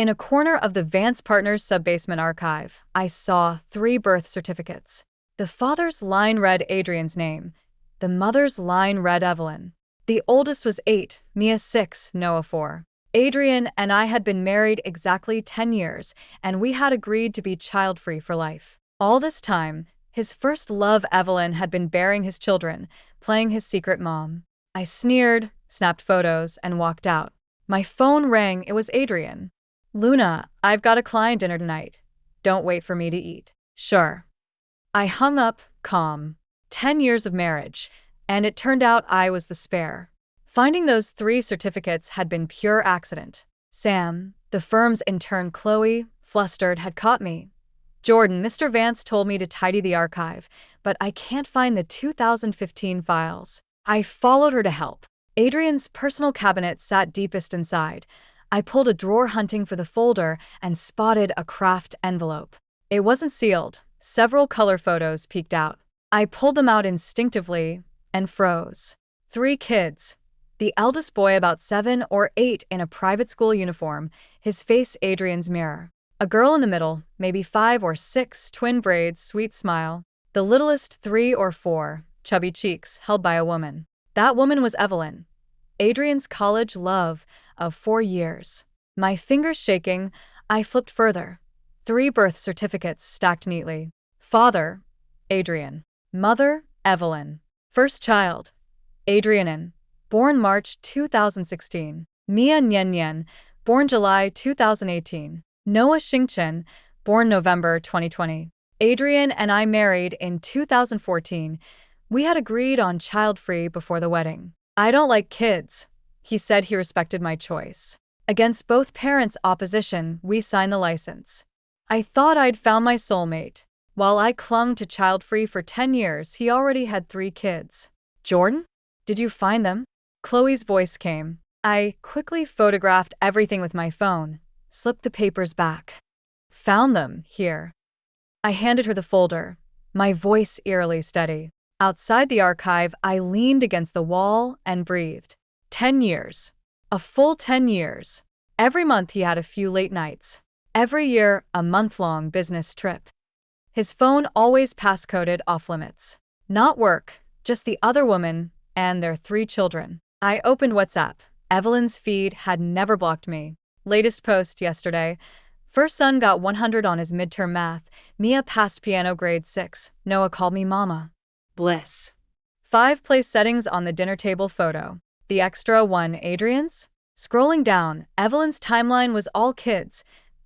In a corner of the Vance Partners sub-basement archive, I saw 3 birth certificates. The father's line read Adrian's name. The mother's line read Evelyn. The oldest was 8, Mia 6, Noah 4. Adrian and I had been married exactly 10 years, and we had agreed to be child-free for life. All this time, his first love, Evelyn, had been bearing his children, playing his secret mom. I sneered, snapped photos, and walked out. My phone rang. It was Adrian. "Luna, I've got a client dinner tonight. Don't wait for me to eat." "Sure." I hung up, calm. 10 years of marriage, and it turned out I was the spare. Finding those 3 certificates had been pure accident. Sam, the firm's intern Chloe, flustered, had caught me. "Jordan, Mr. Vance told me to tidy the archive, but I can't find the 2015 files." I followed her to help. Adrian's personal cabinet sat deepest inside. I pulled a drawer hunting for the folder and spotted a craft envelope. It wasn't sealed. Several color photos peeked out. I pulled them out instinctively and froze. 3 kids. The eldest boy about 7 or 8 in a private school uniform, his face Adrian's mirror. A girl in the middle, maybe 5 or 6, twin braids, sweet smile. The littlest 3 or 4, chubby cheeks, held by a woman. That woman was Evelyn, Adrian's college love of 4 years. My fingers shaking, I flipped further. 3 birth certificates stacked neatly. Father, Adrian. Mother, Evelyn. First child, Adrianin, born March 2016. Mia Nyen Nyen, born July 2018. Noah Xingchen, born November 2020. Adrian and I married in 2014. We had agreed on child-free before the wedding. "I don't like kids," he said. He respected my choice. Against both parents' opposition, we signed the license. I thought I'd found my soulmate. While I clung to child-free for 10 years, he already had 3 kids. "Jordan? Did you find them?" Chloe's voice came. I quickly photographed everything with my phone, slipped the papers back. "Found them, here." I handed her the folder, my voice eerily steady. Outside the archive, I leaned against the wall and breathed. 10 years. A full 10 years. Every month he had a few late nights. Every year, a month-long business trip. His phone always passcoded off-limits. Not work, just the other woman and their 3 children. I opened WhatsApp. Evelyn's feed had never blocked me. Latest post yesterday. First son got 100 on his midterm math. Mia passed piano grade 6. Noah called me mama. Bliss. 5 place settings on the dinner table photo. The extra one, Adrian's? Scrolling down, Evelyn's timeline was all kids.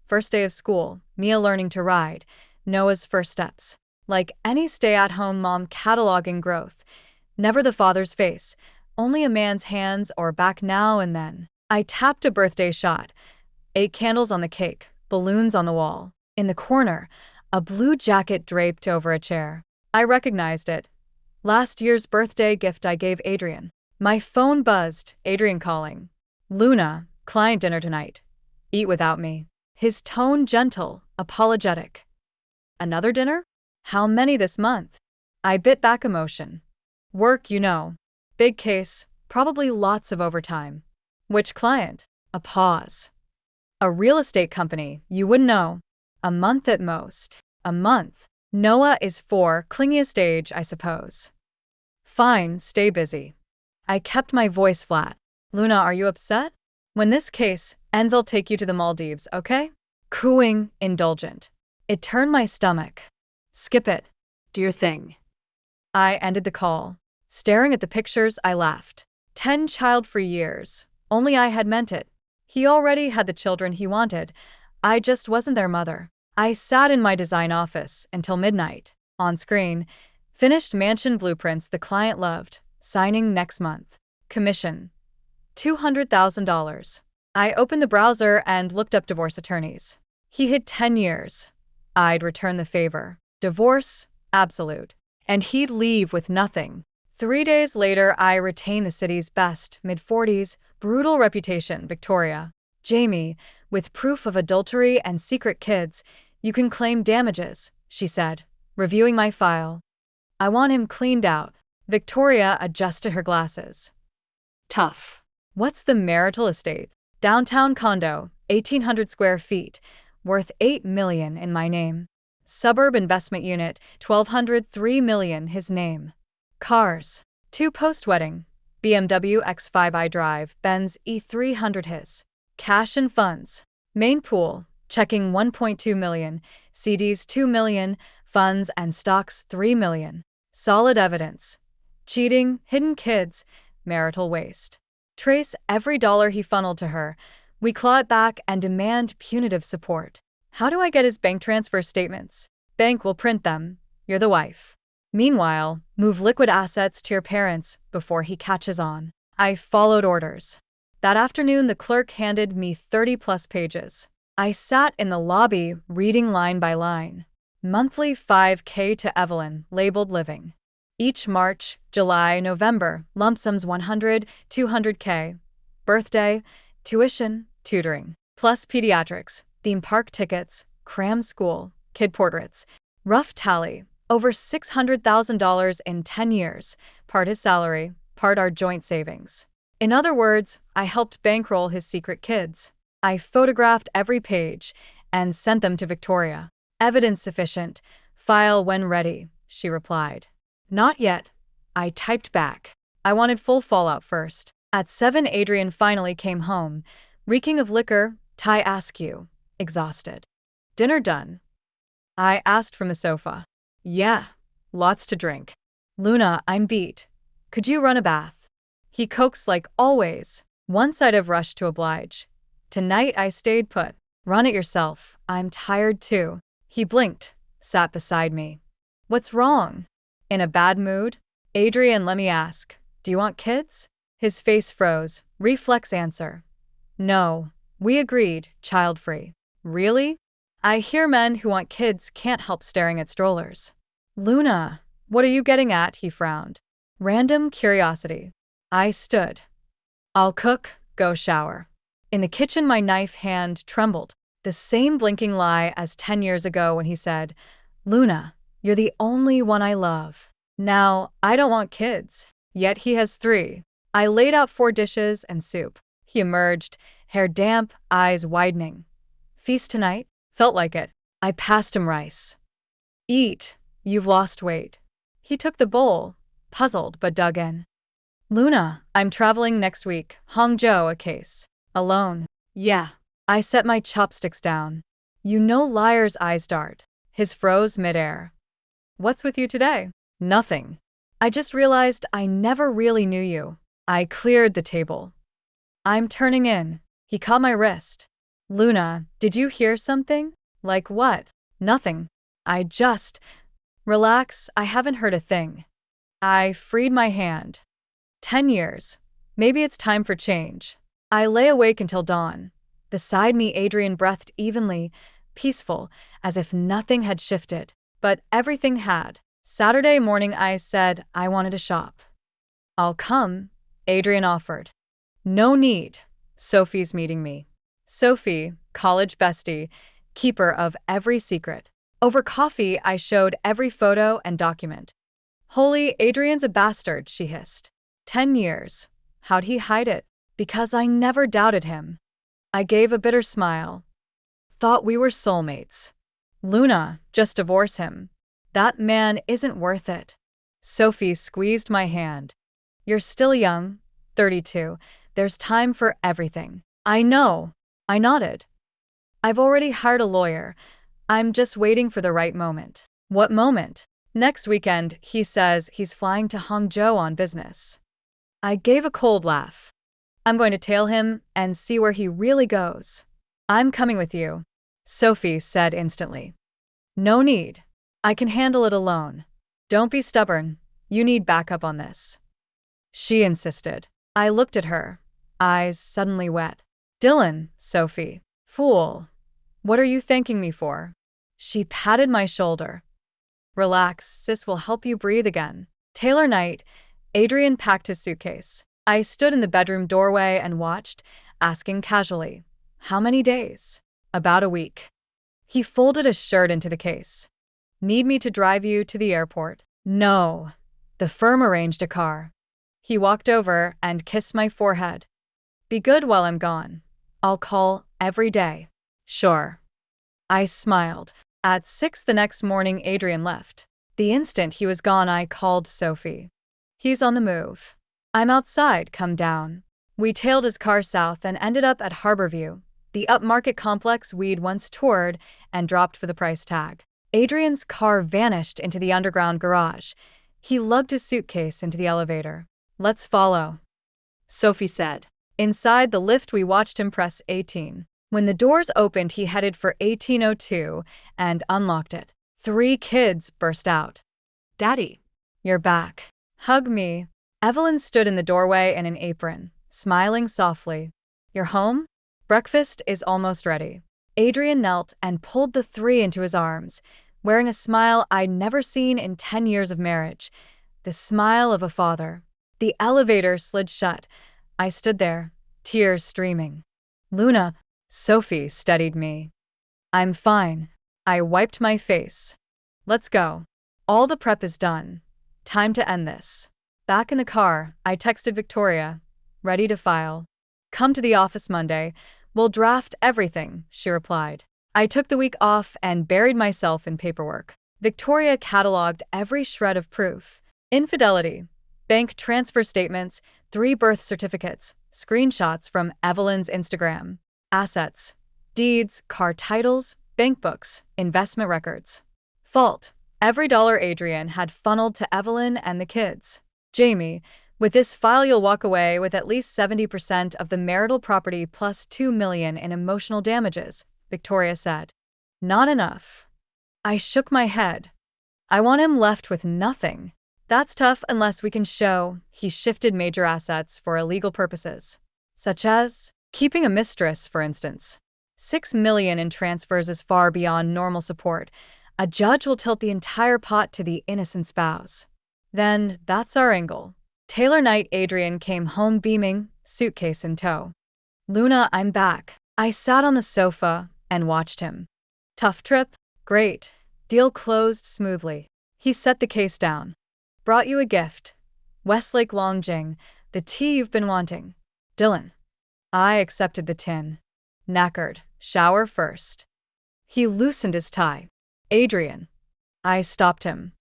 First day of school, Mia learning to ride. Noah's first steps. Like any stay-at-home mom cataloging growth. Never the father's face. Only a man's hands or back now and then. I tapped a birthday shot. 8 candles on the cake, balloons on the wall. In the corner, a blue jacket draped over a chair. I recognized it. Last year's birthday gift I gave Adrian. My phone buzzed, Adrian calling. "Luna, client dinner tonight. Eat without me." His tone gentle, apologetic. "Another dinner? How many this month?" I bit back emotion. "Work, you know. Big case, probably lots of overtime." "Which client?" A pause. "A real estate company, you wouldn't know. A month at most." "A month. Noah is 4, clingiest age, I suppose." "Fine, stay busy." I kept my voice flat. "Luna, are you upset? When this case ends, I'll take you to the Maldives, okay?" Cooing, indulgent. It turned my stomach. "Skip it. Do your thing." I ended the call. Staring at the pictures, I laughed. 10 child-free years. Only I had meant it. He already had the children he wanted. I just wasn't their mother. I sat in my design office until midnight. On screen, finished mansion blueprints the client loved, signing next month. Commission. $200,000. I opened the browser and looked up divorce attorneys. He hid 10 years. I'd return the favor. Divorce, absolute. And he'd leave with nothing. 3 days later, I retained the city's best, mid-40s, brutal reputation, Victoria. "Jamie, with proof of adultery and secret kids, you can claim damages," she said, reviewing my file. "I want him cleaned out." Victoria adjusted her glasses. "Tough. What's the marital estate?" Downtown condo, 1,800 square feet, worth $8 million in my name. Suburb investment unit, 1,200, $3 million his name. Cars. 2 post-wedding. BMW X5i drive, Benz E300 his. Cash and funds. Main pool, checking 1.2 million, CDs 2 million, funds and stocks 3 million. Solid evidence. Cheating, hidden kids, marital waste. Trace every dollar he funneled to her. We claw it back and demand punitive support. How do I get his bank transfer statements? Bank will print them. You're the wife. Meanwhile, move liquid assets to your parents before he catches on. I followed orders. That afternoon, the clerk handed me 30-plus pages. I sat in the lobby, reading line by line. Monthly $5K to Evelyn, labeled living. Each March, July, November, lump sums $100, $200K. Birthday, tuition, tutoring. Plus pediatrics, theme park tickets, cram school, kid portraits. Rough tally, over $600,000 in 10 years, part his salary, part our joint savings. In other words, I helped bankroll his secret kids. I photographed every page and sent them to Victoria. Evidence sufficient. File when ready, she replied. Not yet. I typed back. I wanted full fallout first. At 7, Adrian finally came home, reeking of liquor, Thai askew, exhausted. Dinner done? I asked from the sofa. Yeah, lots to drink. Luna, I'm beat. Could you run a bath? He coaxed like always. Once I'd have rushed to oblige. Tonight I stayed put. Run it yourself. I'm tired too. He blinked, sat beside me. What's wrong? In a bad mood? Adrian, let me ask. Do you want kids? His face froze. Reflex answer. No. We agreed, child-free. Really? I hear men who want kids can't help staring at strollers. Luna, what are you getting at? He frowned. Random curiosity. I stood. I'll cook, go shower. In the kitchen, my knife hand trembled. The same blinking lie as 10 years ago when he said, Luna, you're the only one I love. Now, I don't want kids. Yet he has 3. I laid out 4 dishes and soup. He emerged, hair damp, eyes widening. Feast tonight? Felt like it. I passed him rice. Eat. You've lost weight. He took the bowl, puzzled but dug in. Luna, I'm traveling next week. Hangzhou a case. Alone. Yeah. I set my chopsticks down. You know liar's eyes dart. His froze midair. What's with you today? Nothing. I just realized I never really knew you. I cleared the table. I'm turning in. He caught my wrist. Luna, did you hear something? Like what? Nothing. Relax, I haven't heard a thing. I freed my hand. 10 years. Maybe it's time for change. I lay awake until dawn. Beside me, Adrian breathed evenly, peaceful, as if nothing had shifted. But everything had. Saturday morning, I said I wanted to shop. I'll come, Adrian offered. No need. Sophie's meeting me. Sophie, college bestie, keeper of every secret. Over coffee, I showed every photo and document. Holy, Adrian's a bastard, she hissed. 10 years. How'd he hide it? Because I never doubted him. I gave a bitter smile. Thought we were soulmates. Luna, just divorce him. That man isn't worth it. Sophie squeezed my hand. You're still young, 32. There's time for everything. I know. I nodded. I've already hired a lawyer. I'm just waiting for the right moment. What moment? Next weekend, he says he's flying to Hangzhou on business. I gave a cold laugh. I'm going to tail him and see where he really goes. I'm coming with you, Sophie said instantly. No need. I can handle it alone. Don't be stubborn. You need backup on this. She insisted. I looked at her, eyes suddenly wet. Dylan, Sophie. Fool. What are you thanking me for? She patted my shoulder. Relax, sis will help you breathe again. Taylor night, Adrian packed his suitcase. I stood in the bedroom doorway and watched, asking casually, how many days? About a week. He folded a shirt into the case. Need me to drive you to the airport? No. The firm arranged a car. He walked over and kissed my forehead. Be good while I'm gone. I'll call every day. Sure. I smiled. At 6 the next morning, Adrian left. The instant he was gone, I called Sophie. He's on the move. I'm outside, come down. We tailed his car south and ended up at Harborview, the upmarket complex we'd once toured, and dropped for the price tag. Adrian's car vanished into the underground garage. He lugged his suitcase into the elevator. Let's follow, Sophie said. Inside the lift, we watched him press 18. When the doors opened, he headed for 1802 and unlocked it. 3 kids burst out. Daddy, you're back. Hug me. Evelyn stood in the doorway in an apron, smiling softly. You're home? Breakfast is almost ready. Adrian knelt and pulled the 3 into his arms, wearing a smile I'd never seen in 10 years of marriage. The smile of a father. The elevator slid shut. I stood there, tears streaming. Luna, Sophie steadied me. I'm fine. I wiped my face. Let's go. All the prep is done. Time to end this. Back in the car, I texted Victoria, ready to file. Come to the office Monday. We'll draft everything, she replied. I took the week off and buried myself in paperwork. Victoria cataloged every shred of proof. Infidelity, bank transfer statements, 3 birth certificates, screenshots from Evelyn's Instagram, assets, deeds, car titles, bank books, investment records. Fault, every dollar Adrian had funneled to Evelyn and the kids. Jamie, with this file you'll walk away with at least 70% of the marital property plus $2 million in emotional damages, Victoria said. Not enough. I shook my head. I want him left with nothing. That's tough unless we can show he shifted major assets for illegal purposes, such as keeping a mistress, for instance. $6 million in transfers is far beyond normal support. A judge will tilt the entire pot to the innocent spouse. Then that's our angle. Taylor night, Adrian came home beaming, suitcase in tow. Luna, I'm back. I sat on the sofa and watched him. Tough trip? Great. Deal closed smoothly. He set the case down. Brought you a gift. Westlake Longjing, the tea you've been wanting. Dylan. I accepted the tin. Knackered. Shower first. He loosened his tie. Adrian. I stopped him.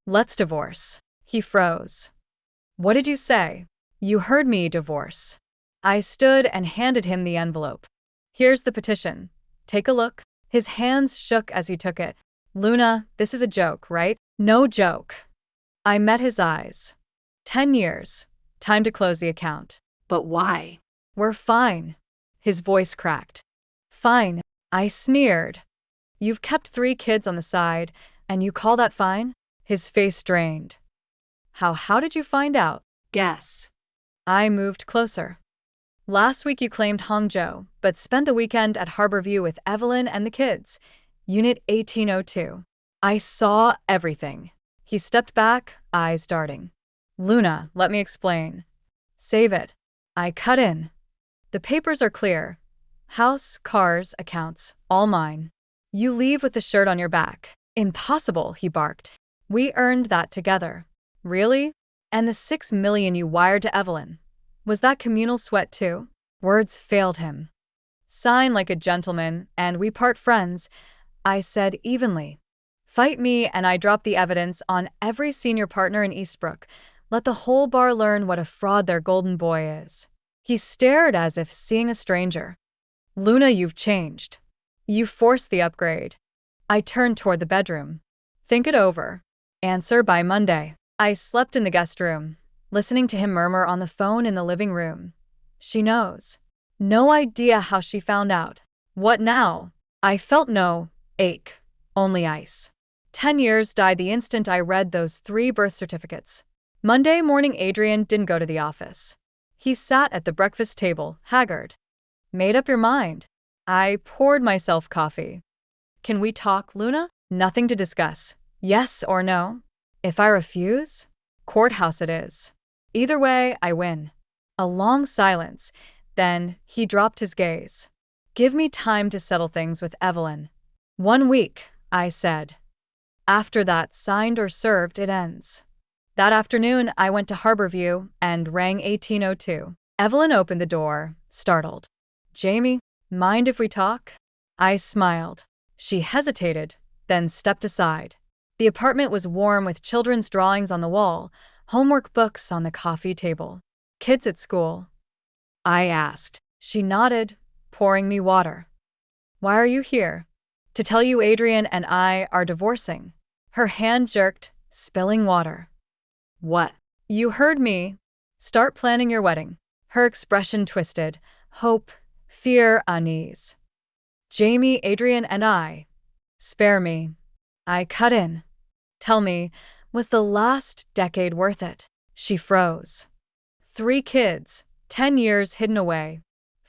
Let's divorce. He froze. What did you say? You heard me, divorce. I stood and handed him the envelope. Here's the petition. Take a look. His hands shook as he took it. Luna, this is a joke, right? No joke. I met his eyes. 10 years. Time to close the account. But why? We're fine. His voice cracked. Fine. I sneered. You've kept 3 kids on the side, and you call that fine? His face drained. How did you find out? Guess. I moved closer. Last week you claimed Hangzhou, but spent the weekend at Harborview with Evelyn and the kids. Unit 1802. I saw everything. He stepped back, eyes darting. Luna, let me explain. Save it. I cut in. The papers are clear. House, cars, accounts, all mine. You leave with the shirt on your back. Impossible, he barked. We earned that together. Really? And the $6 million you wired to Evelyn. Was that communal sweat too? Words failed him. Sign like a gentleman, and we part friends, I said evenly. Fight me, and I drop the evidence on every senior partner in Eastbrook. Let the whole bar learn what a fraud their golden boy is. He stared as if seeing a stranger. Luna, you've changed. You forced the upgrade. I turned toward the bedroom. Think it over. Answer by Monday. I slept in the guest room, listening to him murmur on the phone in the living room. She knows. No idea how she found out. What now? I felt no ache, only ice. 10 years died the instant I read those 3 birth certificates. Monday morning, Adrian didn't go to the office. He sat at the breakfast table, haggard. Made up your mind. I poured myself coffee. Can we talk, Luna? Nothing to discuss. Yes or no? If I refuse, courthouse it is. Either way, I win. A long silence. Then he dropped his gaze. Give me time to settle things with Evelyn. 1 week, I said. After that, signed or served, it ends. That afternoon, I went to Harborview and rang 1802. Evelyn opened the door, startled. Jamie, mind if we talk? I smiled. She hesitated, then stepped aside. The apartment was warm with children's drawings on the wall, homework books on the coffee table. Kids at school? I asked. She nodded, pouring me water. Why are you here? To tell you Adrian and I are divorcing. Her hand jerked, spilling water. What? You heard me. Start planning your wedding. Her expression twisted. Hope, fear, unease. Jamie, Adrian, and I. Spare me. I cut in. Tell me, was the last decade worth it? She froze. 3 kids, 10 years hidden away.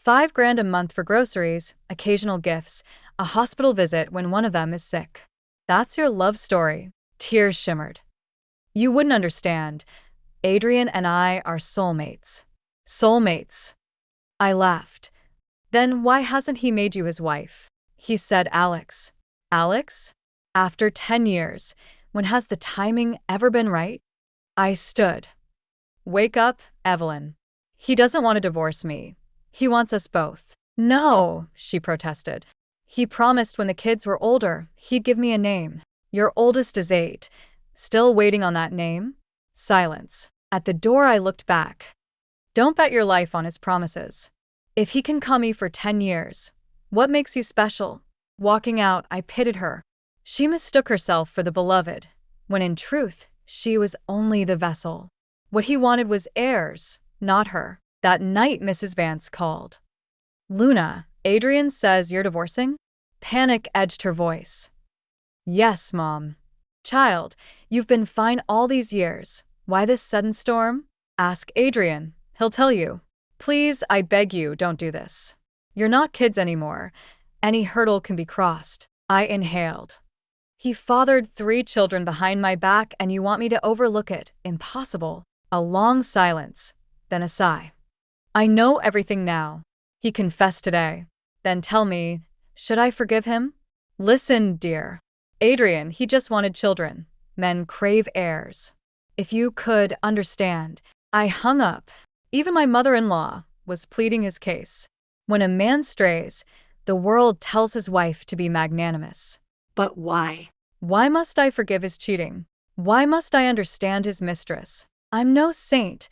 $5,000 a month for groceries, occasional gifts, a hospital visit when one of them is sick. That's your love story. Tears shimmered. You wouldn't understand. Adrian and I are soulmates. Soulmates. I laughed. Then why hasn't he made you his wife? He said Alex. Alex? After 10 years, when has the timing ever been right? I stood. Wake up, Evelyn. He doesn't want to divorce me. He wants us both. No, she protested. He promised when the kids were older, he'd give me a name. Your oldest is 8. Still waiting on that name? Silence. At the door I looked back. Don't bet your life on his promises. If he can call me for 10 years, what makes you special? Walking out, I pitied her. She mistook herself for the beloved, when in truth, she was only the vessel. What he wanted was heirs, not her. That night Mrs. Vance called. Luna, Adrian says you're divorcing? Panic edged her voice. Yes, Mom. Child, you've been fine all these years. Why this sudden storm? Ask Adrian. He'll tell you. Please, I beg you, don't do this. You're not kids anymore. Any hurdle can be crossed. I inhaled. He fathered 3 children behind my back and you want me to overlook it? Impossible. A long silence, then a sigh. I know everything now. He confessed today. Then tell me, should I forgive him? Listen, dear. Adrian, he just wanted children. Men crave heirs. If you could understand. I hung up. Even my mother-in-law was pleading his case. When a man strays, the world tells his wife to be magnanimous. But why? Why must I forgive his cheating? Why must I understand his mistress? I'm no saint.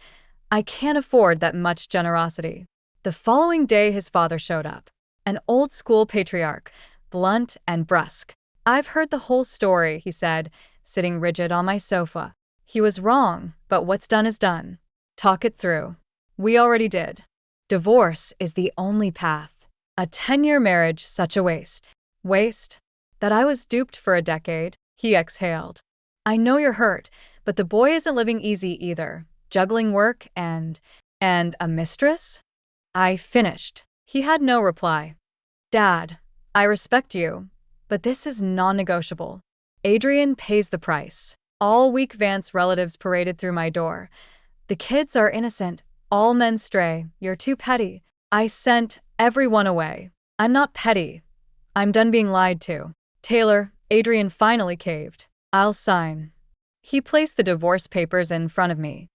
I can't afford that much generosity. The following day his father showed up. An old-school patriarch, blunt and brusque. I've heard the whole story, he said, sitting rigid on my sofa. He was wrong, but what's done is done. Talk it through. We already did. Divorce is the only path. A 10-year marriage, such a waste. Waste? That I was duped for a decade, he exhaled. I know you're hurt, but the boy isn't living easy either. Juggling work and a mistress? I finished. He had no reply. Dad, I respect you, but this is non-negotiable. Adrian pays the price. All week Vance relatives paraded through my door. The kids are innocent. All men stray. You're too petty. I sent everyone away. I'm not petty. I'm done being lied to. Taylor, Adrian finally caved. I'll sign. He placed the divorce papers in front of me.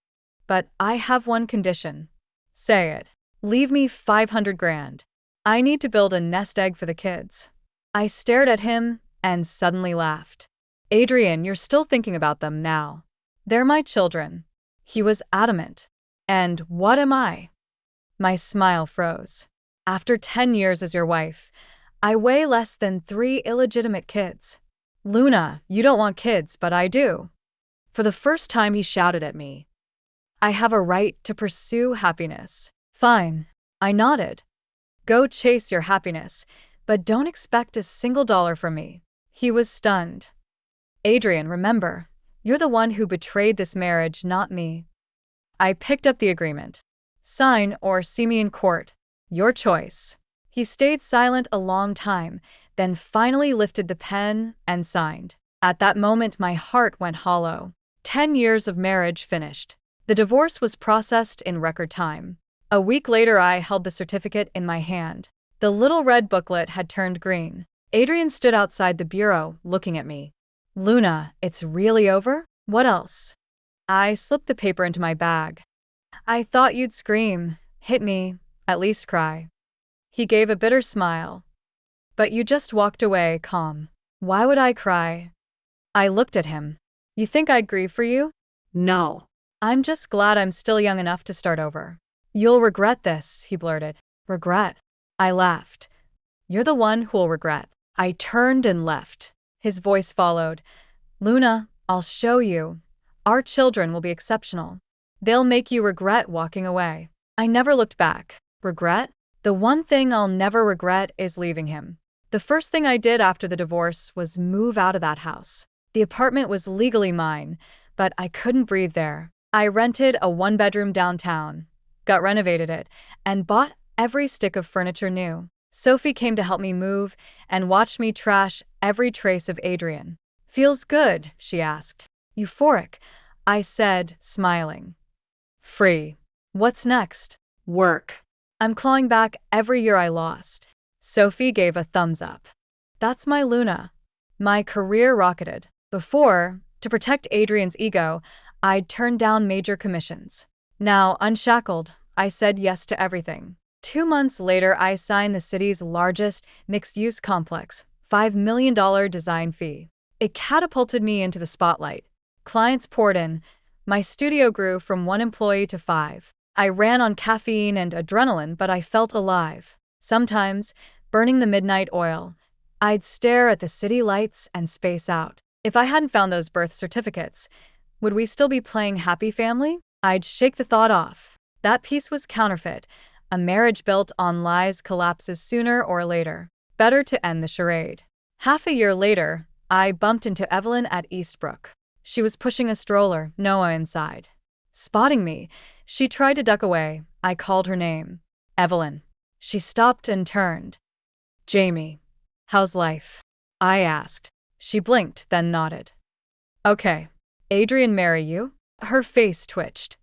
But I have one condition. Say it. Leave me $500,000. I need to build a nest egg for the kids. I stared at him and suddenly laughed. Adrian, you're still thinking about them now. They're my children. He was adamant. And what am I? My smile froze. After 10 years as your wife, I weigh less than 3 illegitimate kids. Luna, you don't want kids, but I do. For the first time he shouted at me. I have a right to pursue happiness. Fine. I nodded. Go chase your happiness, but don't expect a single dollar from me. He was stunned. Adrian, remember, you're the one who betrayed this marriage, not me. I picked up the agreement. Sign or see me in court. Your choice. He stayed silent a long time, then finally lifted the pen and signed. At that moment, my heart went hollow. 10 years of marriage finished. The divorce was processed in record time. A week later, I held the certificate in my hand. The little red booklet had turned green. Adrian stood outside the bureau, looking at me. Luna, it's really over? What else? I slipped the paper into my bag. I thought you'd scream, hit me, at least cry. He gave a bitter smile. But you just walked away calm. Why would I cry? I looked at him. You think I'd grieve for you? No. I'm just glad I'm still young enough to start over. You'll regret this, he blurted. Regret? I laughed. You're the one who'll regret. I turned and left. His voice followed. Luna, I'll show you. Our children will be exceptional. They'll make you regret walking away. I never looked back. Regret? The one thing I'll never regret is leaving him. The first thing I did after the divorce was move out of that house. The apartment was legally mine, but I couldn't breathe there. I rented a one-bedroom downtown, got renovated it, and bought every stick of furniture new. Sophie came to help me move and watched me trash every trace of Adrian. Feels good, she asked. Euphoric, I said, smiling. Free. What's next? Work. I'm clawing back every year I lost. Sophie gave a thumbs up. That's my Luna. My career rocketed. Before, to protect Adrian's ego, I'd turned down major commissions. Now, unshackled, I said yes to everything. 2 months later, I signed the city's largest mixed-use complex, $5 million design fee. It catapulted me into the spotlight. Clients poured in. My studio grew from 1 employee to 5. I ran on caffeine and adrenaline, but I felt alive. Sometimes, burning the midnight oil, I'd stare at the city lights and space out. If I hadn't found those birth certificates, would we still be playing Happy Family? I'd shake the thought off. That piece was counterfeit. A marriage built on lies collapses sooner or later. Better to end the charade. Half a year later, I bumped into Evelyn at Eastbrook. She was pushing a stroller, Noah inside. Spotting me, she tried to duck away. I called her name. Evelyn. She stopped and turned. Jamie. How's life? I asked. She blinked, then nodded. Okay. Adrian marry you? Her face twitched.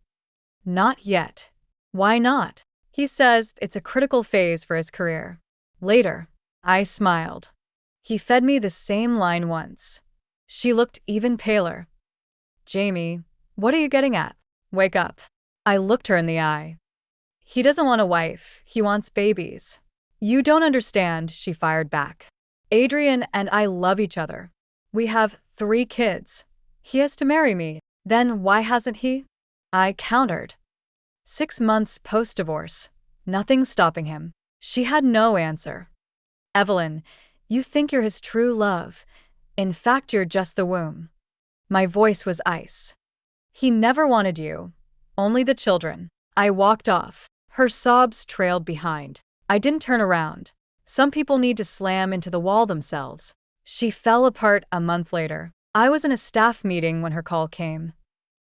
Not yet. Why not? He says it's a critical phase for his career. Later. I smiled. He fed me the same line once. She looked even paler. Jamie, what are you getting at? Wake up. I looked her in the eye. He doesn't want a wife, he wants babies. You don't understand, she fired back. Adrian and I love each other. We have 3 kids. He has to marry me. Then why hasn't he? I countered. 6 months post-divorce. Nothing stopping him. She had no answer. Evelyn, you think you're his true love. In fact, you're just the womb. My voice was ice. He never wanted you. Only the children. I walked off. Her sobs trailed behind. I didn't turn around. Some people need to slam into the wall themselves. She fell apart a month later. I was in a staff meeting when her call came.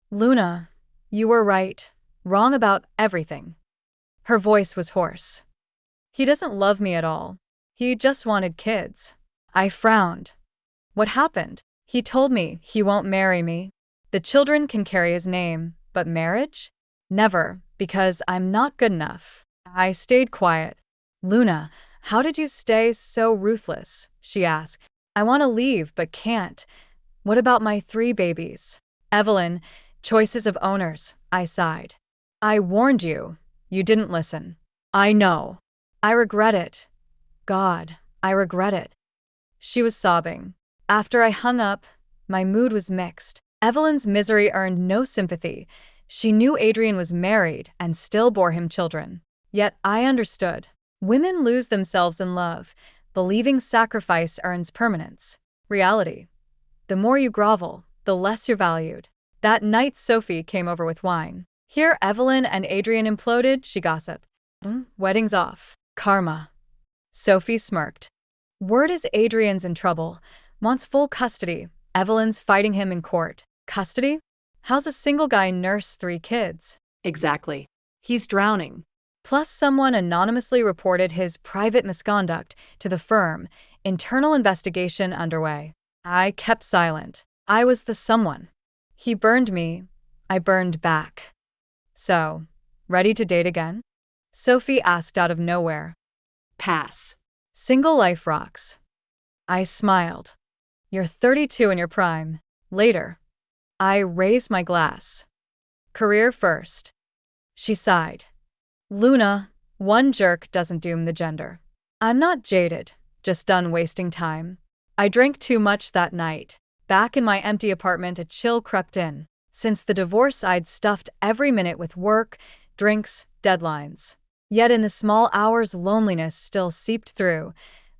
Luna, you were right. Wrong about everything. Her voice was hoarse. He doesn't love me at all. He just wanted kids. I frowned. What happened? He told me he won't marry me. The children can carry his name, but marriage? Never, because I'm not good enough. I stayed quiet. Luna, how did you stay so ruthless? She asked. I want to leave, but can't. What about my 3 babies? Evelyn, choices of owners, I sighed. I warned you. You didn't listen. I know. I regret it. God, I regret it. She was sobbing. After I hung up, my mood was mixed. Evelyn's misery earned no sympathy. She knew Adrian was married and still bore him children. Yet I understood. Women lose themselves in love, believing sacrifice earns permanence. Reality. The more you grovel, the less you're valued. That night Sophie came over with wine. Here Evelyn and Adrian imploded, she gossiped. Wedding's off. Karma. Sophie smirked. Word is Adrian's in trouble. Wants full custody. Evelyn's fighting him in court. Custody? How's a single guy nurse 3 kids? Exactly. He's drowning. Plus someone anonymously reported his private misconduct to the firm. Internal investigation underway. I kept silent. I was the someone. He burned me. I burned back. So, ready to date again? Sophie asked out of nowhere. Pass. Single life rocks. I smiled. You're 32 in your prime. Later. I raised my glass. Career first. She sighed. Luna, One jerk doesn't doom the gender. I'm not jaded, just done wasting time. I drank too much that night. Back in my empty apartment, a chill crept in. Since the divorce, I'd stuffed every minute with work, drinks, deadlines. Yet in the small hours, loneliness still seeped through.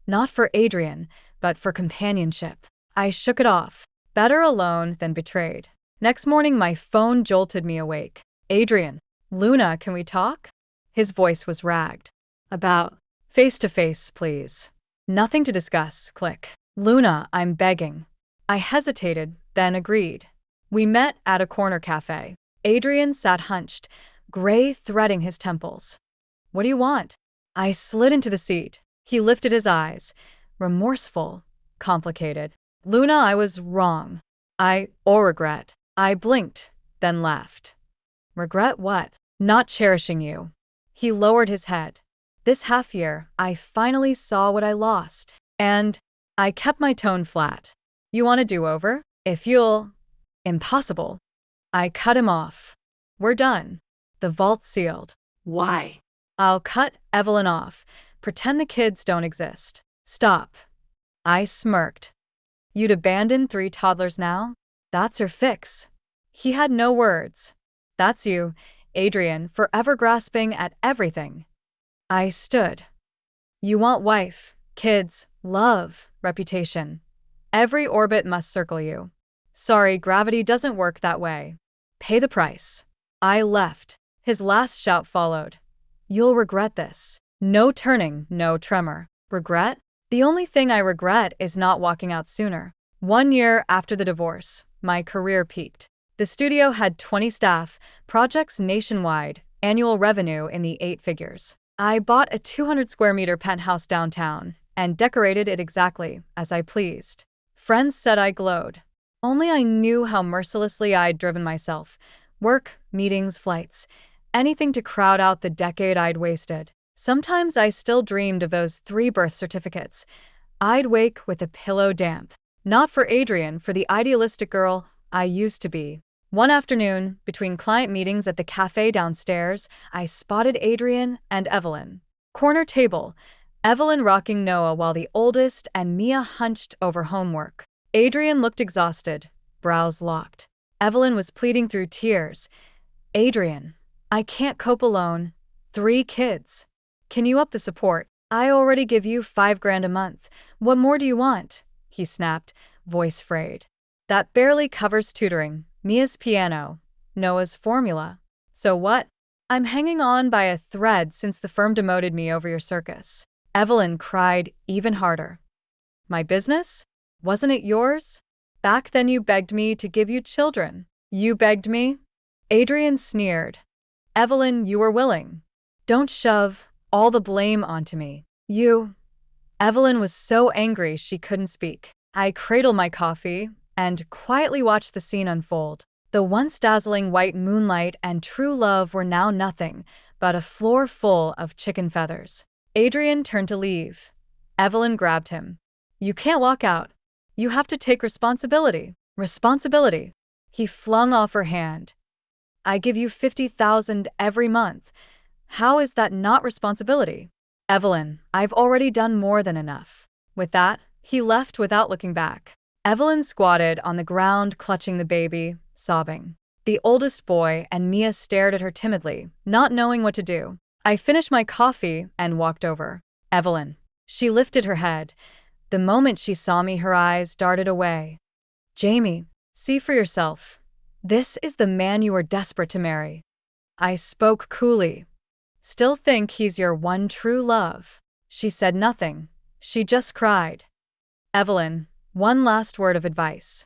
Not for Adrian, but for companionship. I shook it off. Better alone than betrayed. Next morning, my phone jolted me awake. Adrian. Luna, can we talk? His voice was ragged. About. Face to face, please. Nothing to discuss, click. Luna, I'm begging. I hesitated, then agreed. We met at a corner cafe. Adrian sat hunched, gray threading his temples. What do you want? I slid into the seat. He lifted his eyes. Remorseful. Complicated. Luna, I was wrong. Or regret. I blinked, then laughed. Regret what? Not cherishing you. He lowered his head. This half year, I finally saw what I lost. And I kept my tone flat. You want a do-over? If you'll... Impossible. I cut him off. We're done. The vault's sealed. Why? I'll cut Evelyn off. Pretend the kids don't exist. Stop. I smirked. You'd abandon 3 toddlers now? That's her fix. He had no words. That's you, Adrian, forever grasping at everything. I stood. You want wife, kids, love, reputation. Every orbit must circle you. Sorry, gravity doesn't work that way. Pay the price. I left. His last shout followed. You'll regret this. No turning, no tremor. Regret? The only thing I regret is not walking out sooner. 1 year after the divorce, my career peaked. The studio had 20 staff, projects nationwide, annual revenue in the 8 figures. I bought a 200 square meter penthouse downtown and decorated it exactly as I pleased. Friends said I glowed. Only I knew how mercilessly I'd driven myself. Work, meetings, flights, anything to crowd out the decade I'd wasted. Sometimes I still dreamed of those 3 birth certificates. I'd wake with a pillow damp. Not for Adrian, for the idealistic girl I used to be. One afternoon, between client meetings at the cafe downstairs, I spotted Adrian and Evelyn. Corner table, Evelyn rocking Noah while the oldest and Mia hunched over homework. Adrian looked exhausted, brows locked. Evelyn was pleading through tears. Adrian, I can't cope alone. 3 kids. Can you up the support? I already give you $5,000 a month. What more do you want? He snapped, voice frayed. That barely covers tutoring, Mia's piano, Noah's formula. So what? I'm hanging on by a thread since the firm demoted me over your circus. Evelyn cried even harder. My business? Wasn't it yours? Back then you begged me to give you children. You begged me? Adrian sneered. Evelyn, you were willing. Don't shove all the blame onto me. Evelyn was so angry she couldn't speak. I cradled my coffee and quietly watched the scene unfold. The once dazzling white moonlight and true love were now nothing but a floor full of chicken feathers. Adrian turned to leave. Evelyn grabbed him. You can't walk out. You have to take responsibility. Responsibility. He flung off her hand. I give you $50,000 every month. How is that not responsibility? Evelyn, I've already done more than enough. With that, he left without looking back. Evelyn squatted on the ground, clutching the baby, sobbing. The oldest boy and Mia stared at her timidly, not knowing what to do. I finished my coffee and walked over. Evelyn. She lifted her head. The moment she saw me, her eyes darted away. Jamie, see for yourself. This is the man you were desperate to marry. I spoke coolly. Still think he's your one true love. She said nothing. She just cried. Evelyn, one last word of advice.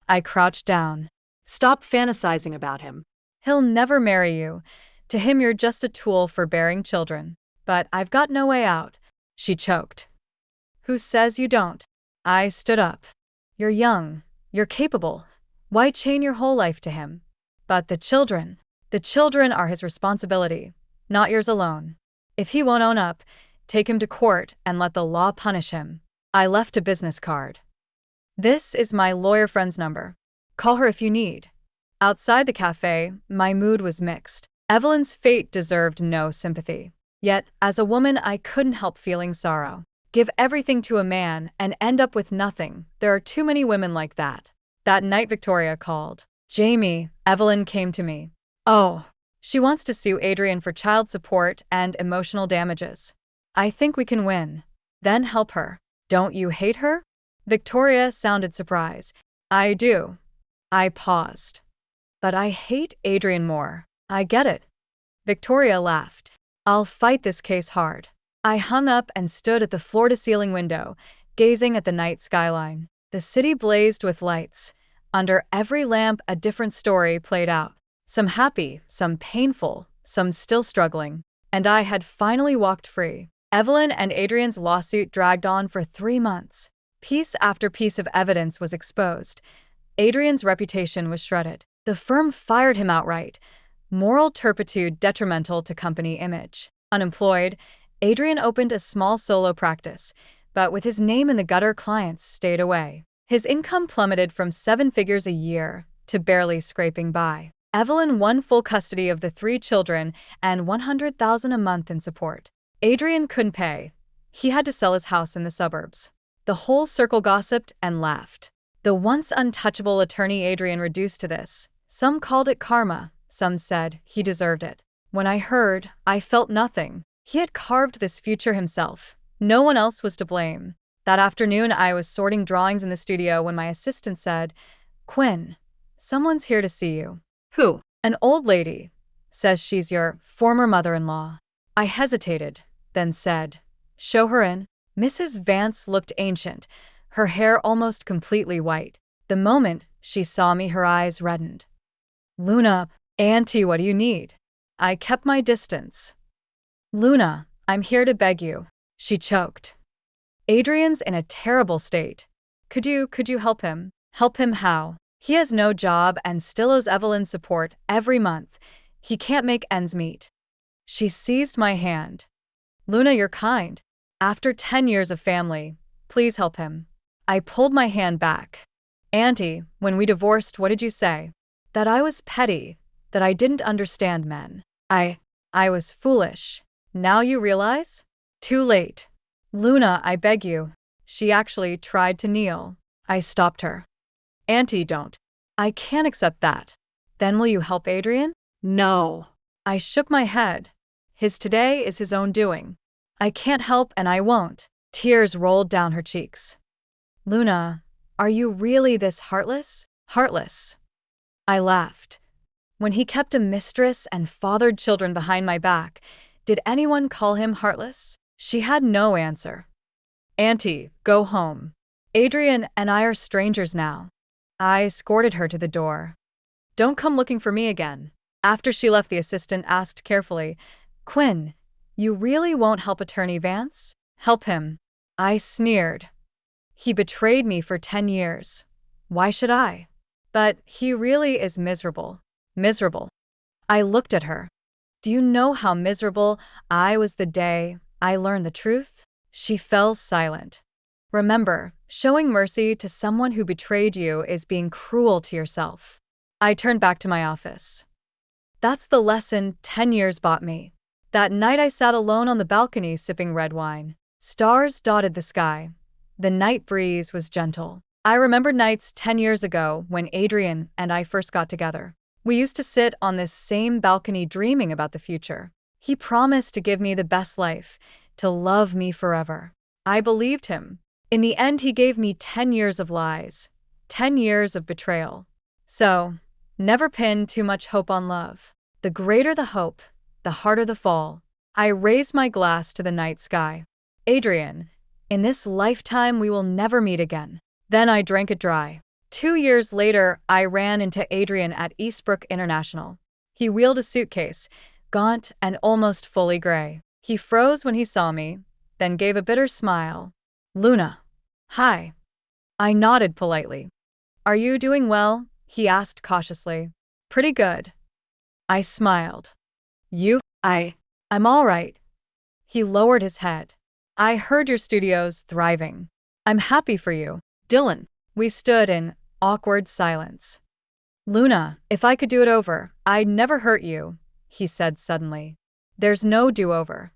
I crouched down. Stop fantasizing about him. He'll never marry you. To him, you're just a tool for bearing children. But I've got no way out. She choked. Who says you don't? I stood up. You're young. You're capable. Why chain your whole life to him? But the children are his responsibility, not yours alone. If he won't own up, take him to court and let the law punish him. I left a business card. This is my lawyer friend's number. Call her if you need. Outside the cafe, my mood was mixed. Evelyn's fate deserved no sympathy. Yet, as a woman, I couldn't help feeling sorrow. Give everything to a man and end up with nothing. There are too many women like that. That night Victoria called. Jamie, Evelyn came to me. Oh, she wants to sue Adrian for child support and emotional damages. I think we can win. Then help her. Don't you hate her? Victoria sounded surprised. I do. I paused. But I hate Adrian more. I get it. Victoria laughed. I'll fight this case hard. I hung up and stood at the floor-to-ceiling window, gazing at the night skyline. The city blazed with lights. Under every lamp, a different story played out. Some happy, some painful, some still struggling. And I had finally walked free. Evelyn and Adrian's lawsuit dragged on for 3 months. Piece after piece of evidence was exposed. Adrian's reputation was shredded. The firm fired him outright. Moral turpitude detrimental to company image. Unemployed, Adrian opened a small solo practice, but with his name in the gutter, clients stayed away. His income plummeted from 7 figures a year to barely scraping by. Evelyn won full custody of the 3 children and $100,000 a month in support. Adrian couldn't pay. He had to sell his house in the suburbs. The whole circle gossiped and laughed. The once untouchable attorney Adrian reduced to this. Some called it karma. Some said he deserved it. When I heard, I felt nothing. He had carved this future himself. No one else was to blame. That afternoon, I was sorting drawings in the studio when my assistant said, Quinn, someone's here to see you. Who? An old lady. Says she's your former mother-in-law. I hesitated, then said, show her in. Mrs. Vance looked ancient, her hair almost completely white. The moment she saw me, her eyes reddened. Luna, Auntie, what do you need? I kept my distance. Luna, I'm here to beg you. She choked. Adrian's in a terrible state. Could you help him? Help him how? He has no job and still owes Evelyn support every month. He can't make ends meet. She seized my hand. Luna, you're kind. After 10 years of family, please help him. I pulled my hand back. Auntie, when we divorced, what did you say? That I was petty, that I didn't understand men. I was foolish. Now you realize? Too late. Luna, I beg you. She actually tried to kneel. I stopped her. Auntie, don't. I can't accept that. Then will you help Adrian? No. I shook my head. His today is his own doing. I can't help and I won't. Tears rolled down her cheeks. Luna, are you really this heartless? Heartless. I laughed. When he kept a mistress and fathered children behind my back, did anyone call him heartless? She had no answer. Auntie, go home. Adrian and I are strangers now. I escorted her to the door. Don't come looking for me again. After she left, the assistant asked carefully, Quinn, you really won't help Attorney Vance? Help him. I sneered. He betrayed me for 10 years. Why should I? But he really is miserable. Miserable. I looked at her. Do you know how miserable I was the day I learned the truth? She fell silent. Remember, showing mercy to someone who betrayed you is being cruel to yourself. I turned back to my office. That's the lesson 10 years bought me. That night I sat alone on the balcony sipping red wine. Stars dotted the sky. The night breeze was gentle. I remembered nights 10 years ago when Adrian and I first got together. We used to sit on this same balcony dreaming about the future. He promised to give me the best life, to love me forever. I believed him. In the end, he gave me 10 years of lies, 10 years of betrayal. So, never pin too much hope on love. The greater the hope, the harder the fall. I raised my glass to the night sky. Adrian, in this lifetime we will never meet again. Then I drank it dry. 2 years later, I ran into Adrian at Eastbrook International. He wheeled a suitcase, gaunt and almost fully gray. He froze when he saw me, then gave a bitter smile. Luna. Hi. I nodded politely. Are you doing well? He asked cautiously. Pretty good. I smiled. You? I'm all right. He lowered his head. I heard your studio's thriving. I'm happy for you. Dylan. We stood in awkward silence. Luna, if I could do it over, I'd never hurt you, he said suddenly. There's no do-over.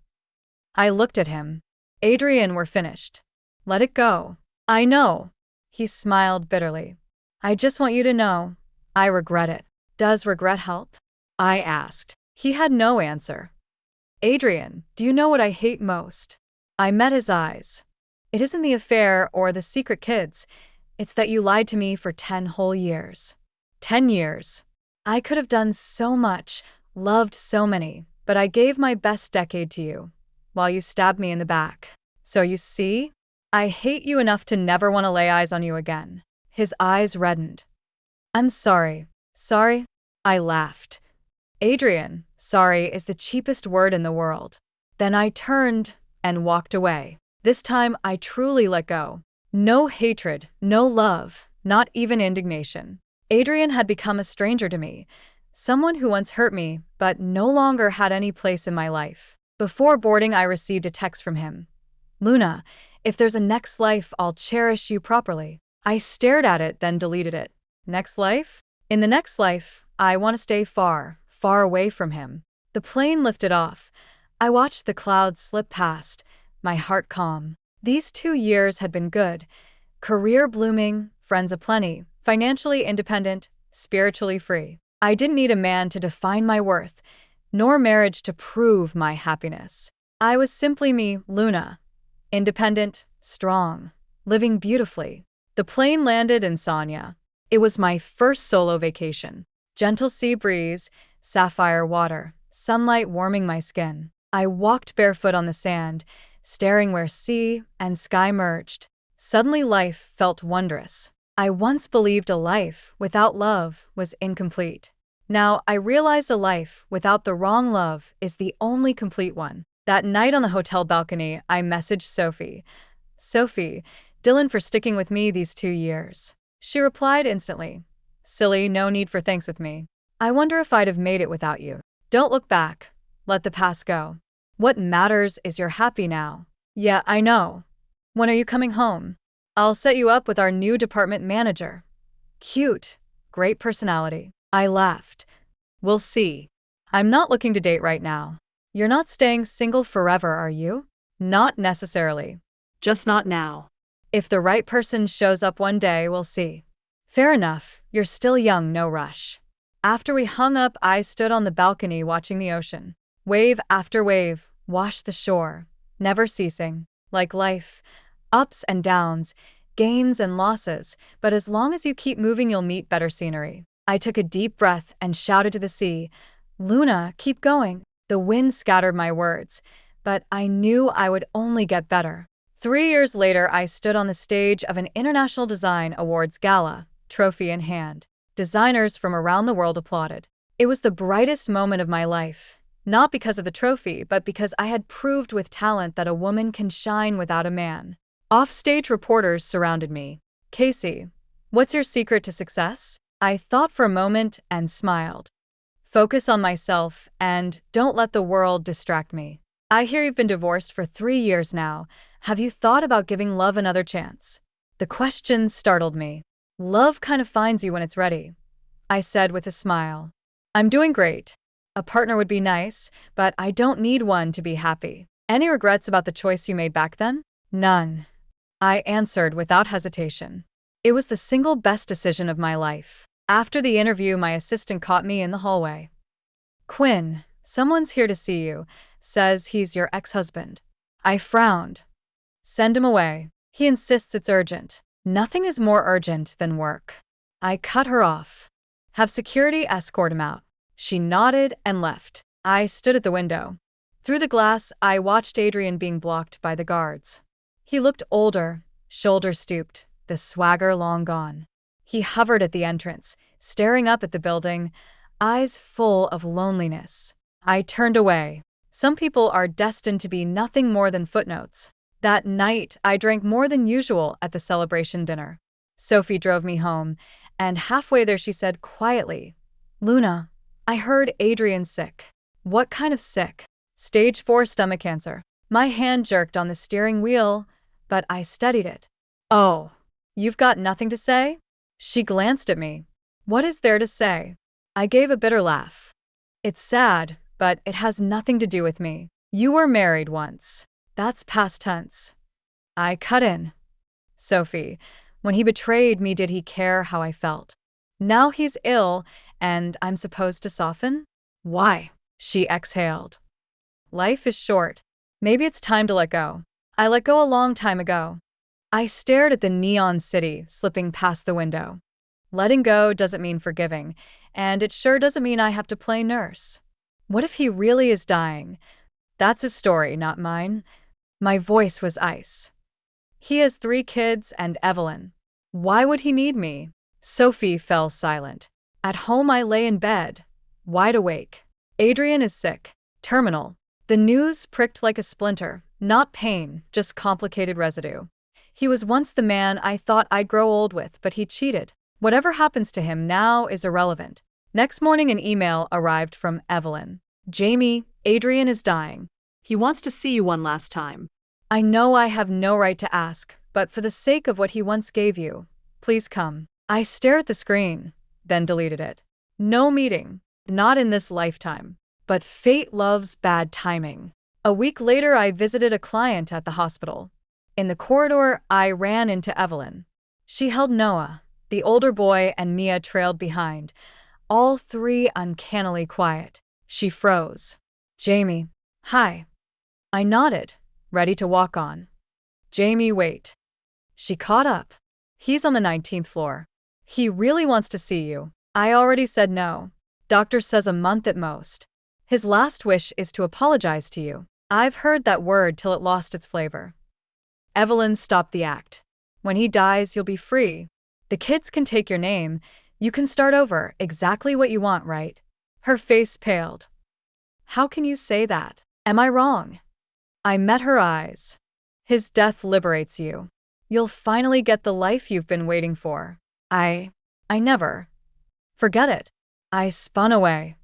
I looked at him. Adrian, we're finished. Let it go. I know. He smiled bitterly. I just want you to know. I regret it. Does regret help? I asked. He had no answer. Adrian, do you know what I hate most? I met his eyes. It isn't the affair or the secret kids. It's that you lied to me for 10 whole years. 10 years. I could have done so much, loved so many, but I gave my best decade to you, while you stabbed me in the back. So you see? I hate you enough to never want to lay eyes on you again. His eyes reddened. I'm sorry. Sorry? I laughed. Adrian, sorry is the cheapest word in the world. Then I turned and walked away. This time I truly let go. No hatred, no love, not even indignation. Adrian had become a stranger to me, someone who once hurt me but no longer had any place in my life. Before boarding, I received a text from him. Luna, if there's a next life, I'll cherish you properly. I stared at it, then deleted it. Next life? In the next life, I want to stay far, far away from him. The plane lifted off. I watched the clouds slip past, my heart calm. These 2 years had been good. Career blooming, friends aplenty, financially independent, spiritually free. I didn't need a man to define my worth, nor marriage to prove my happiness. I was simply me, Luna. Independent, strong, living beautifully. The plane landed in Sanya. It was my first solo vacation. Gentle sea breeze, sapphire water, sunlight warming my skin. I walked barefoot on the sand, staring where sea and sky merged. Suddenly life felt wondrous. I once believed a life without love was incomplete. Now I realized a life without the wrong love is the only complete one. That night on the hotel balcony, I messaged Sophie. Sophie, Dylan for sticking with me these 2 years. She replied instantly. Silly, no need for thanks with me. I wonder if I'd have made it without you. Don't look back. Let the past go. What matters is you're happy now. Yeah, I know. When are you coming home? I'll set you up with our new department manager. Cute. Great personality. I laughed. We'll see. I'm not looking to date right now. You're not staying single forever, are you? Not necessarily. Just not now. If the right person shows up one day, we'll see. Fair enough. You're still young, no rush. After we hung up, I stood on the balcony watching the ocean. Wave after wave washed the shore, never ceasing. Like life, ups and downs, gains and losses, but as long as you keep moving, you'll meet better scenery. I took a deep breath and shouted to the sea, Luna, keep going. The wind scattered my words, but I knew I would only get better. 3 years later, I stood on the stage of an International Design Awards gala, trophy in hand. Designers from around the world applauded. It was the brightest moment of my life, not because of the trophy, but because I had proved with talent that a woman can shine without a man. Offstage reporters surrounded me. Casey, what's your secret to success? I thought for a moment and smiled. Focus on myself and don't let the world distract me. I hear you've been divorced for 3 years now. Have you thought about giving love another chance? The question startled me. Love kind of finds you when it's ready, I said with a smile. I'm doing great. A partner would be nice, but I don't need one to be happy. Any regrets about the choice you made back then? None, I answered without hesitation. It was the single best decision of my life. After the interview, my assistant caught me in the hallway. Quinn, someone's here to see you, says he's your ex-husband. I frowned. Send him away. He insists it's urgent. Nothing is more urgent than work. I cut her off. Have security escort him out. She nodded and left. I stood at the window. Through the glass, I watched Adrian being blocked by the guards. He looked older, shoulders stooped, the swagger long gone. He hovered at the entrance, staring up at the building, eyes full of loneliness. I turned away. Some people are destined to be nothing more than footnotes. That night, I drank more than usual at the celebration dinner. Sophie drove me home, and halfway there she said quietly, Luna, I heard Adrian's sick. What kind of sick? Stage 4 stomach cancer. My hand jerked on the steering wheel, but I steadied it. Oh, you've got nothing to say? She glanced at me. What is there to say? I gave a bitter laugh. It's sad, but it has nothing to do with me. You were married once. That's past tense. I cut in. Sophie, when he betrayed me, did he care how I felt? Now he's ill, and I'm supposed to soften? Why? She exhaled. Life is short. Maybe it's time to let go. I let go a long time ago. I stared at the neon city slipping past the window. Letting go doesn't mean forgiving, and it sure doesn't mean I have to play nurse. What if he really is dying? That's his story, not mine. My voice was ice. He has 3 kids and Evelyn. Why would he need me? Sophie fell silent. At home, I lay in bed, wide awake. Adrian is sick. Terminal. The news pricked like a splinter. Not pain, just complicated residue. He was once the man I thought I'd grow old with, but he cheated. Whatever happens to him now is irrelevant. Next morning, an email arrived from Evelyn. Jamie, Adrian is dying. He wants to see you one last time. I know I have no right to ask, but for the sake of what he once gave you, please come. I stared at the screen, then deleted it. No meeting. Not in this lifetime. But fate loves bad timing. A week later, I visited a client at the hospital. In the corridor, I ran into Evelyn. She held Noah. The older boy and Mia trailed behind, all 3 uncannily quiet. She froze. Jamie. Hi. I nodded, ready to walk on. Jamie, wait. She caught up. He's on the 19th floor. He really wants to see you. I already said no. Doctor says a month at most. His last wish is to apologize to you. I've heard that word till it lost its flavor. Evelyn stopped the act. When he dies, you'll be free. The kids can take your name. You can start over, exactly what you want, right? Her face paled. How can you say that? Am I wrong? I met her eyes. His death liberates you. You'll finally get the life you've been waiting for. I never. Forget it. I spun away.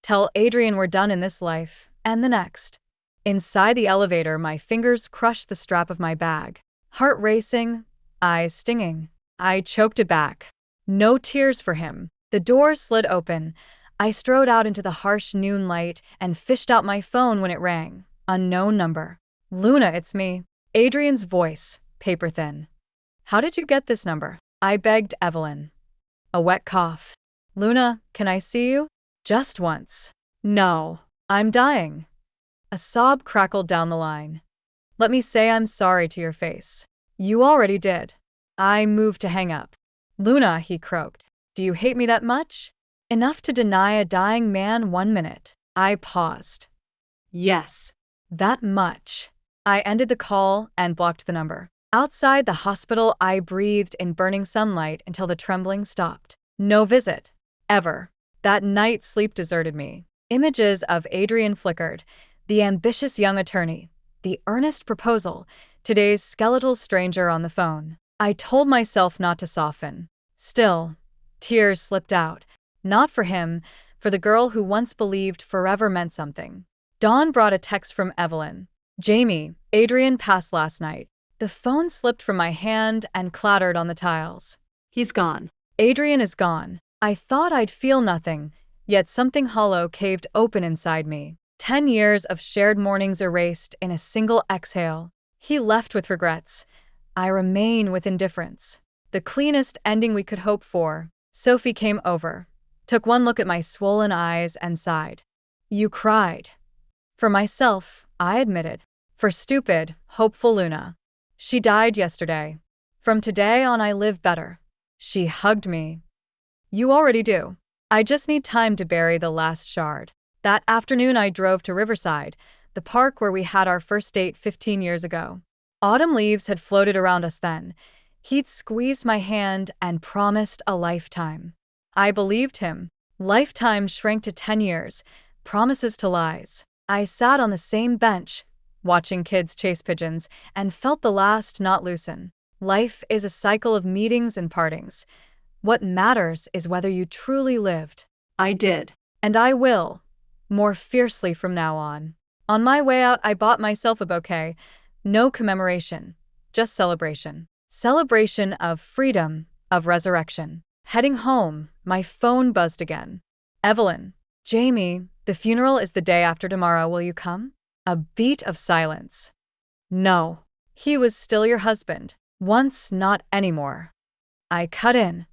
Tell Adrian we're done in this life, and the next. Inside the elevator, my fingers crushed the strap of my bag. Heart racing, eyes stinging. I choked it back. No tears for him. The door slid open. I strode out into the harsh noon light and fished out my phone when it rang. Unknown number. Luna, it's me. Adrian's voice, paper thin. How did you get this number? I begged Evelyn. A wet cough. Luna, can I see you? Just once. No, I'm dying. A sob crackled down the line. Let me say I'm sorry to your face. You already did. I moved to hang up. Luna, he croaked. Do you hate me that much? Enough to deny a dying man 1 minute. I paused. Yes. That much. I ended the call and blocked the number. Outside the hospital, I breathed in burning sunlight until the trembling stopped. No visit. Ever. That night, sleep deserted me. Images of Adrian flickered. The ambitious young attorney. The earnest proposal. Today's skeletal stranger on the phone. I told myself not to soften. Still, tears slipped out. Not for him, for the girl who once believed forever meant something. Dawn brought a text from Evelyn. Jamie, Adrian passed last night. The phone slipped from my hand and clattered on the tiles. He's gone. Adrian is gone. I thought I'd feel nothing, yet something hollow caved open inside me. 10 years of shared mornings erased in a single exhale. He left with regrets. I remain with indifference. The cleanest ending we could hope for. Sophie came over, took one look at my swollen eyes and sighed. You cried. For myself, I admitted. For stupid, hopeful Luna. She died yesterday. From today on, I live better. She hugged me. You already do. I just need time to bury the last shard. That afternoon, I drove to Riverside, the park where we had our first date 15 years ago. Autumn leaves had floated around us then. He'd squeezed my hand and promised a lifetime. I believed him. Lifetime shrank to 10 years, promises to lies. I sat on the same bench, watching kids chase pigeons, and felt the last knot loosen. Life is a cycle of meetings and partings. What matters is whether you truly lived. I did. And I will. More fiercely from now on. On my way out, I bought myself a bouquet. No commemoration, just celebration. Celebration of freedom, of resurrection. Heading home, my phone buzzed again. Evelyn. Jamie, the funeral is the day after tomorrow. Will you come? A beat of silence. No. He was still your husband. Once, not anymore. I cut in.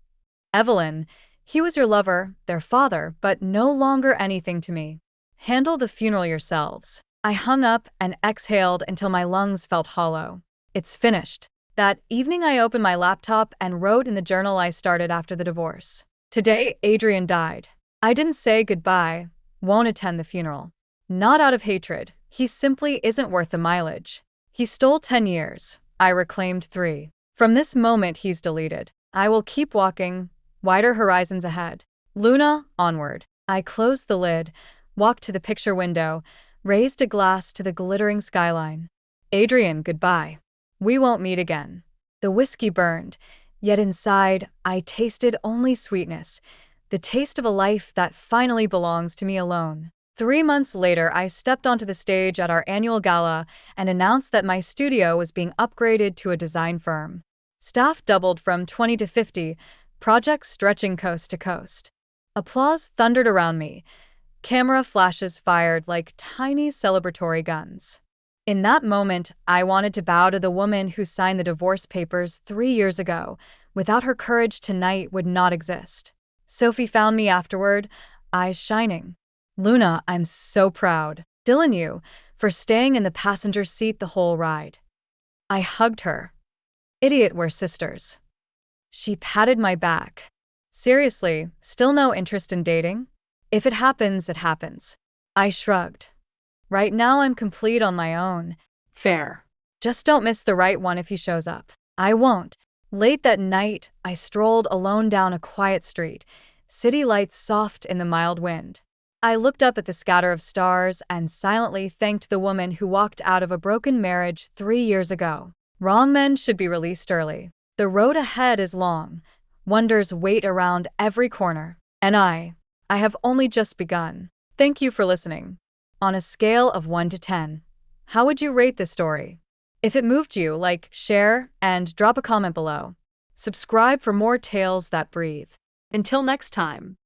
Evelyn, he was your lover, their father, but no longer anything to me. Handle the funeral yourselves. I hung up and exhaled until my lungs felt hollow. It's finished. That evening I opened my laptop and wrote in the journal I started after the divorce. Today, Adrian died. I didn't say goodbye, won't attend the funeral. Not out of hatred, he simply isn't worth the mileage. He stole 10 years, I reclaimed 3. From this moment he's deleted. I will keep walking, wider horizons ahead. Luna, onward. I closed the lid, walked to the picture window, raised a glass to the glittering skyline. Adrian, goodbye. We won't meet again. The whiskey burned, yet inside I tasted only sweetness, the taste of a life that finally belongs to me alone. 3 months later, I stepped onto the stage at our annual gala and announced that my studio was being upgraded to a design firm. Staff doubled from 20 to 50, projects stretching coast to coast. Applause thundered around me. Camera flashes fired like tiny celebratory guns. In that moment, I wanted to bow to the woman who signed the divorce papers 3 years ago. Without her courage, tonight would not exist. Sophie found me afterward, eyes shining. Luna, I'm so proud. Dylan, you, for staying in the passenger seat the whole ride. I hugged her. Idiot, we're sisters. She patted my back. Seriously, still no interest in dating? If it happens, it happens. I shrugged. Right now I'm complete on my own. Fair. Just don't miss the right one if he shows up. I won't. Late that night, I strolled alone down a quiet street, city lights soft in the mild wind. I looked up at the scatter of stars and silently thanked the woman who walked out of a broken marriage 3 years ago. Wrong men should be released early. The road ahead is long. Wonders wait around every corner. And I have only just begun. Thank you for listening. On a scale of 1 to 10, how would you rate this story? If it moved you, like, share, and drop a comment below. Subscribe for more tales that breathe. Until next time.